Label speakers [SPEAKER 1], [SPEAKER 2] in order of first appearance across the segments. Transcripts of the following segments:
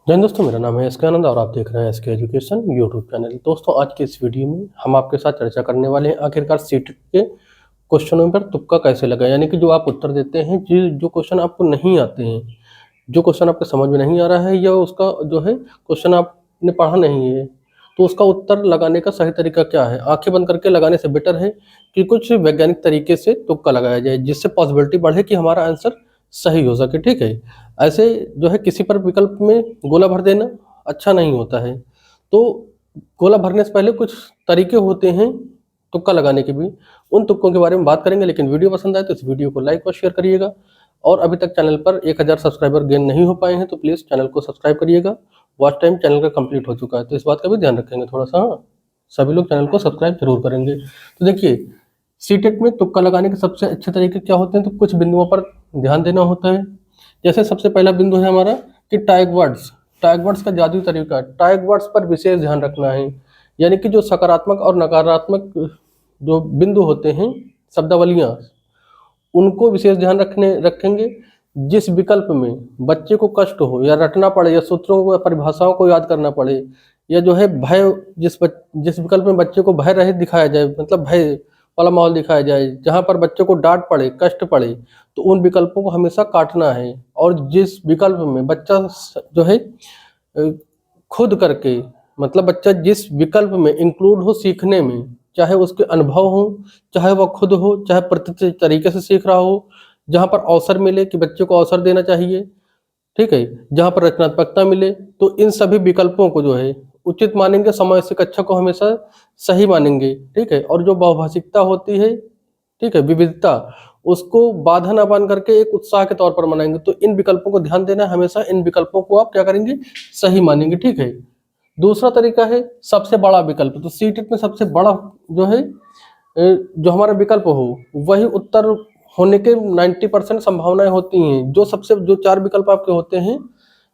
[SPEAKER 1] जय दोस्तों, मेरा नाम है एसके आनंद और आप देख रहे हैं एसके एजुकेशन यूट्यूब चैनल। दोस्तों, आज के इस वीडियो में हम आपके साथ चर्चा करने वाले हैं आखिरकार सीटेट के क्वेश्चनों पर तुक्का कैसे लगा, यानी कि जो आप उत्तर देते हैं, जो क्वेश्चन आपको नहीं आते हैं, जो क्वेश्चन आपके समझ में नहीं आ रहा है या उसका जो है क्वेश्चन आपने पढ़ा नहीं है, तो उसका उत्तर लगाने का सही तरीका क्या है। आंखें बंद करके लगाने से बेटर है कि कुछ वैज्ञानिक तरीके से तुक्का लगाया जाए, जिससे पॉसिबिलिटी बढ़े कि हमारा आंसर सही हो सके। ठीक है, ऐसे जो है किसी पर विकल्प में गोला भर देना अच्छा नहीं होता है। तो गोला भरने से पहले कुछ तरीके होते हैं तुक्का लगाने के भी, उन तुक्कों के बारे में बात करेंगे। लेकिन वीडियो पसंद आए तो इस वीडियो को लाइक और शेयर करिएगा, और अभी तक चैनल पर 1000 सब्सक्राइबर गेन नहीं हो पाए हैं तो प्लीज़ चैनल को सब्सक्राइब करिएगा। वॉच टाइम चैनल का कंप्लीट हो चुका है, तो इस बात का भी ध्यान रखेंगे थोड़ा सा। हाँ, सभी लोग चैनल को सब्सक्राइब जरूर करेंगे। तो देखिए, सीटेट में तुक्का लगाने के सबसे अच्छे तरीके क्या होते हैं, तो कुछ बिंदुओं पर ध्यान देना होता है। जैसे सबसे पहला बिंदु है हमारा कि टैग वर्ड्स। टैग वर्ड्स का जादुई तरीका, टैग वर्ड्स पर विशेष ध्यान रखना है। यानी कि जो सकारात्मक और नकारात्मक जो बिंदु होते हैं, शब्दावलियाँ, उनको विशेष ध्यान रखेंगे। जिस विकल्प में बच्चे को कष्ट हो या रटना पड़े या सूत्रों को या परिभाषाओं को याद करना पड़े, या जो है भय, जिस विकल्प में बच्चे को भय रहित दिखाया जाए, मतलब भय वाला माहौल दिखाया जाए, जहाँ पर बच्चे को डांट पड़े, कष्ट पड़े, तो उन विकल्पों को हमेशा काटना है। और जिस विकल्प में बच्चा जो है खुद करके, मतलब बच्चा जिस विकल्प में इंक्लूड हो सीखने में, चाहे उसके अनुभव हो, चाहे वह खुद हो, चाहे प्रत्यक्ष तरीके से सीख रहा हो, जहाँ पर अवसर मिले कि बच्चे को अवसर देना चाहिए, ठीक है, जहाँ पर रचनात्मकता मिले, तो इन सभी विकल्पों को जो है उचित मानेंगे। समय से कक्षा को हमेशा सही मानेंगे, ठीक है। और जो बहुभाषिकता होती है, ठीक है, विविधता, उसको बाधा ना मान करके एक उत्साह के तौर पर मनाएंगे। तो इन विकल्पों को ध्यान देना, हमेशा इन विकल्पों को आप क्या करेंगे, सही मानेंगे, ठीक है। दूसरा तरीका है सबसे बड़ा विकल्प। तो सीटेट में सबसे बड़ा जो है जो हमारा विकल्प हो, वही उत्तर होने के 90% संभावनाएं होती हैं। जो 4 विकल्प आपके होते हैं,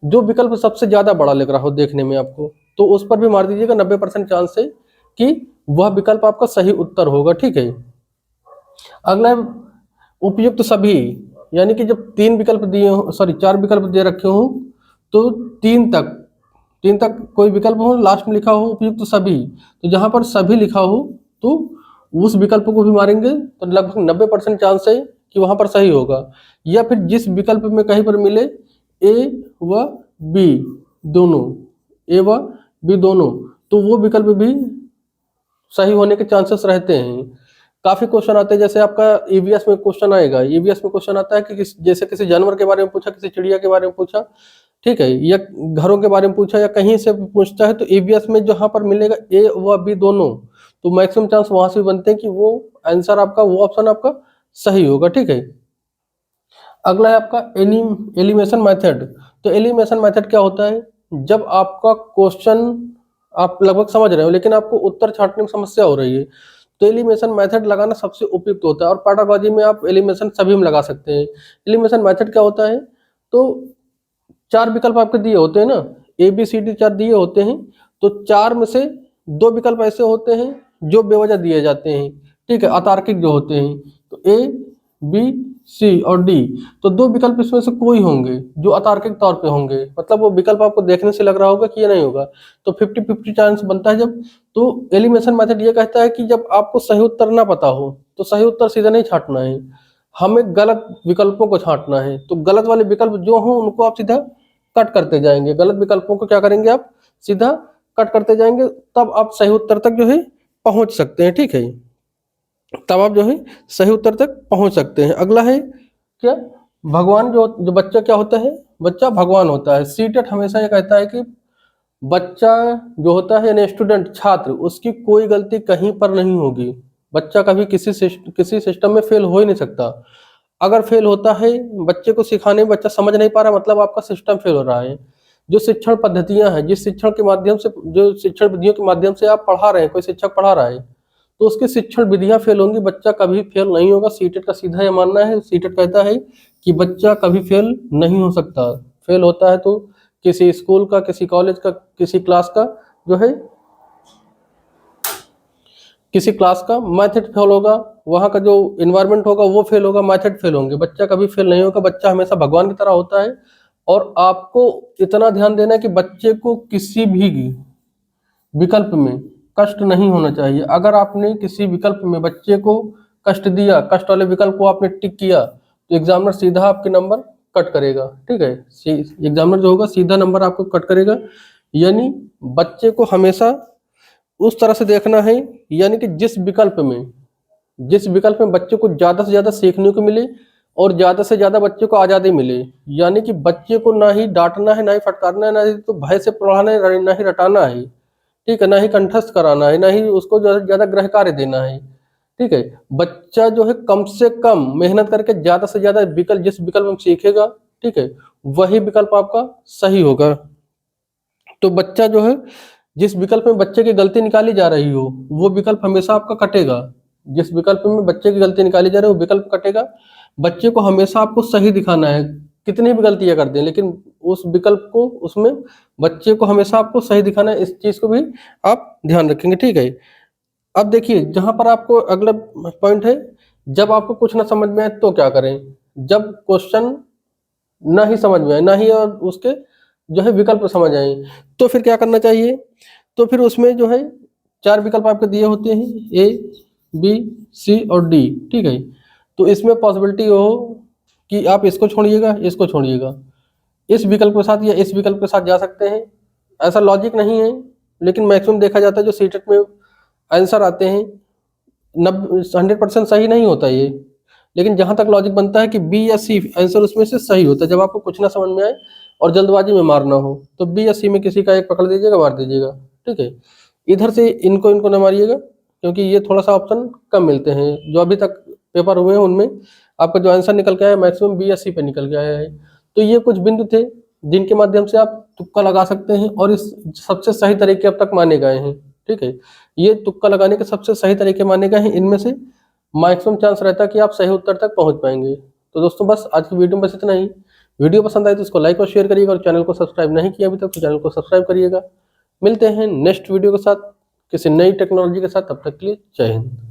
[SPEAKER 1] जो विकल्प सबसे ज्यादा बड़ा लग रहा हो देखने में आपको, तो उस पर भी मार दीजिएगा। 90% चांस है कि वह विकल्प आपका सही उत्तर होगा, ठीक है। अगला है उपयुक्त सभी। यानी कि जब 3 विकल्प दिए हो, सॉरी 4 विकल्प दे रखे हो, तो 3 तक कोई विकल्प हो, लास्ट में लिखा हो उपयुक्त सभी, तो जहां पर सभी लिखा हो तो उस विकल्प को भी मारेंगे, तो लगभग 90% चांस है कि वहां पर सही होगा। या फिर जिस विकल्प में कहीं पर मिले ए व बी दोनों, ए व बी दोनों, तो वो विकल्प भी सही होने के चांसेस रहते हैं। काफी क्वेश्चन आते हैं, जैसे आपका ईवीएस में क्वेश्चन आएगा, ईवीएस में क्वेश्चन आता है कि जैसे किसी जानवर के बारे में पूछा, किसी चिड़िया के बारे में पूछा, ठीक है, या घरों के बारे में पूछा, या कहीं से पूछता है, तो ईवीएस में जहां पर मिलेगा ए व बी दोनों, तो मैक्सिमम चांस वहां से बनते हैं कि वो आंसर आपका, वो ऑप्शन आपका सही होगा, ठीक है। अगला है आपका एलिमिनेशन मेथड। तो एलिमिनेशन मेथड क्या होता है, जब आपका क्वेश्चन आप लगभग समझ रहे हो लेकिन आपको उत्तर छांटने में समस्या हो रही है, तो एलिमिनेशन मेथड लगाना सबसे उपयुक्त होता है। और पैडागोजी में आप एलिमिनेशन सभी में लगा सकते हैं। एलिमिनेशन मेथड क्या होता है, तो 4 विकल्प आपके दिए होते हैं ना, ए बी सी डी 4 दिए होते हैं, तो 4 में से 2 विकल्प ऐसे होते हैं जो बेवजह दिए जाते हैं, ठीक है, अतार्किक जो होते हैं। तो ए बी सी और डी, तो 2 विकल्प इसमें से कोई होंगे जो अतार्किक तौर पे होंगे, मतलब वो विकल्प आपको देखने से लग रहा होगा कि ये नहीं होगा, तो 50-50 चांस बनता है जब। तो एलिमिनेशन मेथड ये कहता है कि जब आपको सही उत्तर ना पता हो, तो सही उत्तर सीधा नहीं छांटना है, हमें गलत विकल्पों को छांटना है। तो गलत वाले विकल्प जो हों उनको आप सीधा कट करते जाएंगे, गलत विकल्पों को क्या करेंगे, आप सीधा कट करते जाएंगे, तब आप सही उत्तर तक जो है पहुंच सकते हैं, ठीक है, तब आप जो है सही उत्तर तक पहुंच सकते हैं। अगला है क्या, भगवान। जो बच्चा क्या होता है, बच्चा भगवान होता है। सीटेट हमेशा ये कहता है कि बच्चा जो होता है, यानी स्टूडेंट, छात्र, उसकी कोई गलती कहीं पर नहीं होगी। बच्चा कभी किसी सिस्टम में फेल हो ही नहीं सकता। अगर फेल होता है, बच्चे को सिखाने में बच्चा समझ नहीं पा रहा, मतलब आपका सिस्टम फेल हो रहा है। जो शिक्षण पद्धतियां हैं, जिस शिक्षण के माध्यम से, जो शिक्षण विधियों के माध्यम से आप पढ़ा रहे हैं, कोई शिक्षक पढ़ा रहा है, तो उसकी शिक्षण विधियां फेल होंगी, बच्चा कभी फेल नहीं होगा। सीटेट का सीधा ये मानना है, सीटेट कहता है कि बच्चा कभी फेल नहीं हो सकता। फेल होता है तो किसी स्कूल का, किसी कॉलेज का, किसी क्लास का जो है, किसी क्लास का मेथड फेल होगा, वहाँ का जो इन्वायरमेंट होगा वो फेल होगा, मेथड फेल होंगे, बच्चा कभी फेल नहीं होगा। बच्चा हमेशा भगवान की तरह होता है, और आपको इतना ध्यान देना है कि बच्चे को किसी भी विकल्प में कष्ट नहीं होना चाहिए। अगर आपने किसी विकल्प में बच्चे को कष्ट दिया, कष्ट वाले विकल्प को आपने टिक किया, तो एग्जामिनर सीधा आपके नंबर कट करेगा। ठीक है, एग्जामिनर जो होगा सीधा नंबर आपको कट करेगा। यानी बच्चे को हमेशा उस तरह से देखना है, यानी कि जिस विकल्प में बच्चे को ज्यादा से ज्यादा सीखने को मिले और ज्यादा से ज्यादा बच्चे को आजादी मिले। यानी कि बच्चे को ना ही डांटना है, ना ही फटकारना है, ना ही तो भय से पढ़ाना है, ना ही रटाना है। ठीक है, ना ही कंठस्थ कराना है, ना ही उसको जो है ज्यादा गृह कार्य देना है। ठीक है, बच्चा जो है कम से कम मेहनत करके ज्यादा से ज्यादा जिस विकल्प में सीखेगा, ठीक है, वही विकल्प आपका सही होगा। तो बच्चा जो है जिस विकल्प में बच्चे की गलती निकाली जा रही हो, वो विकल्प हमेशा आपका कटेगा। जिस विकल्प में बच्चे की गलती निकाली जा रही है वो विकल्प कटेगा। बच्चे को हमेशा आपको सही दिखाना है, कितनी भी गलतियां कर दें, लेकिन उस विकल्प को, उसमें बच्चे को हमेशा आपको सही दिखाना है। इस चीज को भी आप ध्यान रखेंगे। ठीक है, अब देखिए जहां पर आपको अगला पॉइंट है, जब आपको कुछ ना समझ में आए तो क्या करें। जब क्वेश्चन ना ही समझ में आए, ना ही और उसके जो है विकल्प समझ आए, तो फिर क्या करना चाहिए। तो फिर उसमें जो है 4 विकल्प आपके दिए होते हैं, ए, बी, सी और डी। ठीक है, तो इसमें पॉसिबिलिटी हो कि आप इसको छोड़िएगा, इसको छोड़िएगा, इस विकल्प के साथ या इस विकल्प के साथ जा सकते हैं। ऐसा लॉजिक नहीं है, लेकिन मैक्सिमम देखा जाता है जो सीटेट में आंसर आते हैं 100% सही नहीं होता ये। लेकिन जहां तक लॉजिक बनता है कि बी या सी आंसर उसमें से सही होता है। जब आपको कुछ ना समझ में आए और जल्दबाजी में मारना हो, तो बी या सी में किसी का एक पकड़ दीजिएगा, मार दीजिएगा। ठीक है, इधर से इनको इनको ना मारिएगा, क्योंकि ये थोड़ा सा ऑप्शन कम मिलते हैं। जो अभी तक पेपर हुए हैं उनमें आपका जो आंसर निकल के आया मैक्सिमम बी या सी पे निकल के आया है। तो ये कुछ बिंदु थे जिनके माध्यम से आप तुक्का लगा सकते हैं, और इस सबसे सही तरीके अब तक माने गए हैं। ठीक है, ये तुक्का लगाने के सबसे सही तरीके माने गए हैं। इनमें से मैक्सिमम चांस रहता है कि आप सही उत्तर तक पहुंच पाएंगे। तो दोस्तों बस आज की वीडियो में बस इतना ही। वीडियो पसंद आए तो इसको लाइक और शेयर करिएगा, और चैनल को सब्सक्राइब नहीं किया अभी तक तो चैनल को सब्सक्राइब करिएगा। मिलते हैं नेक्स्ट वीडियो के साथ किसी नई टेक्नोलॉजी के साथ, तब तक के लिए जय हिंद।